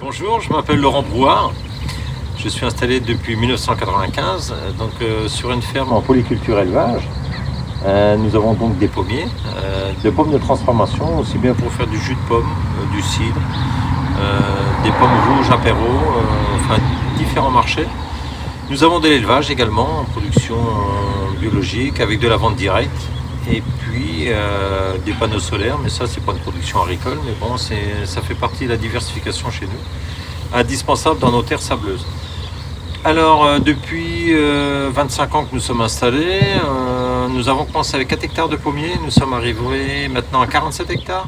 Bonjour, je m'appelle Laurent Brouard. Je suis installé depuis 1995 sur une ferme en polyculture élevage. Nous avons donc des pommiers, des pommes de transformation, aussi bien pour faire du jus de pomme, du cidre, des pommes rouges apéro, différents marchés. Nous avons de l'élevage également en production biologique avec de la vente directe et puis des panneaux solaires, mais ça c'est pas une production agricole, mais bon ça fait partie de la diversification chez nous, indispensable dans nos terres sableuses. Alors depuis 25 ans que nous sommes installés, nous avons commencé avec 4 hectares de pommiers, nous sommes arrivés maintenant à 47 hectares.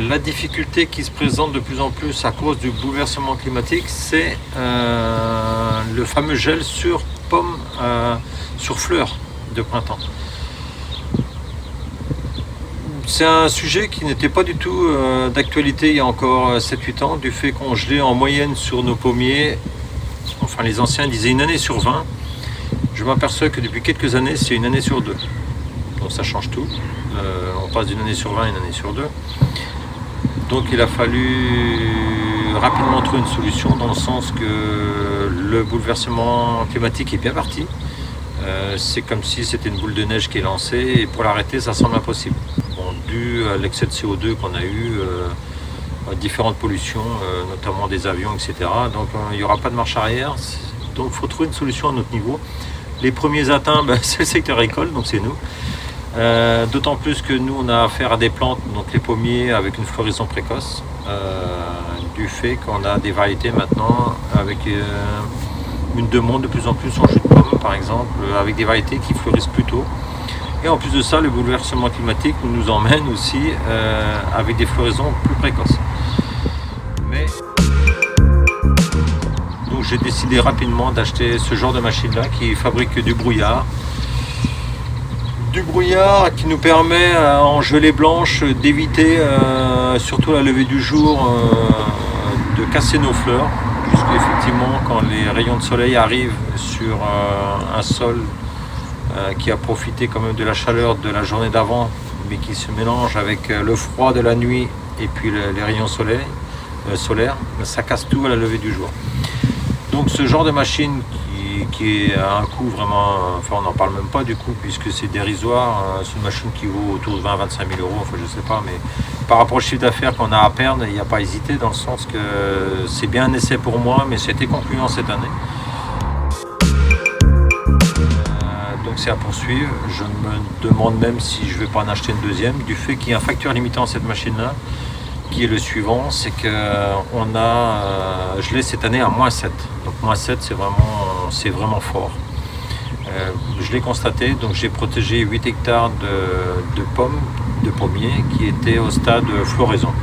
La difficulté qui se présente de plus en plus à cause du bouleversement climatique, c'est le fameux gel sur pommes, sur fleurs de printemps. C'est un sujet qui n'était pas du tout d'actualité il y a encore 7-8 ans, du fait qu'on gelait en moyenne sur nos pommiers, enfin les anciens disaient une année sur 20. Je m'aperçois que depuis quelques années, c'est une année sur 2. Donc ça change tout. On passe d'une année sur 20 à une année sur 2. Donc il a fallu rapidement trouver une solution dans le sens que le bouleversement climatique est bien parti. C'est comme si c'était une boule de neige qui est lancée et pour l'arrêter ça semble impossible. Bon, dû à l'excès de CO2 qu'on a eu, à différentes pollutions, notamment des avions, etc. Donc il n'y aura pas de marche arrière. Donc il faut trouver une solution à notre niveau. Les premiers atteints, c'est le secteur agricole, donc c'est nous. D'autant plus que nous on a affaire à des plantes, donc les pommiers avec une floraison précoce, du fait qu'on a des variétés maintenant avec une demande de plus en plus en jus de pomme par exemple, avec des variétés qui fleurissent plus tôt. Et en plus de ça, le bouleversement climatique nous emmène aussi avec des floraisons plus précoces. Donc j'ai décidé rapidement d'acheter ce genre de machine là qui fabrique du brouillard qui nous permet en gelée blanche d'éviter, surtout la levée du jour, de casser nos fleurs, puisque effectivement quand les rayons de soleil arrivent sur un sol qui a profité quand même de la chaleur de la journée d'avant, mais qui se mélange avec le froid de la nuit et puis les rayons solaires, ça casse tout à la levée du jour. Donc ce genre de machine qui est à un coût vraiment, on n'en parle même pas du coup puisque c'est dérisoire, c'est une machine qui vaut autour de 20-25 000 euros, je sais pas, mais par rapport au chiffre d'affaires qu'on a à perdre, il n'y a pas hésité dans le sens que c'est bien un essai pour moi, mais c'était concluant cette année. Donc c'est à poursuivre, je me demande même si je ne vais pas en acheter une deuxième, du fait qu'il y a un facteur limitant à cette machine-là, qui est le suivant, c'est qu'on a gelé cette année à -7. Donc -7 c'est vraiment fort. Je l'ai constaté, donc j'ai protégé 8 hectares de pommes, de pommiers qui étaient au stade floraison.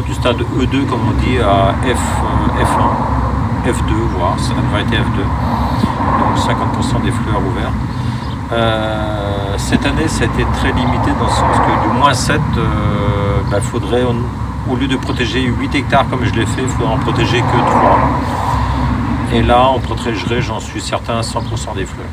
Du stade E2 comme on dit à F1, F2 voire, c'est la variété F2. Donc 50% des fleurs ouvertes. Cette année ça a été très limité dans le sens que du -7, faudrait, au lieu de protéger 8 hectares comme je l'ai fait, il faudrait en protéger que 3. Et là, on protégerait, j'en suis certain, 100% des fleurs.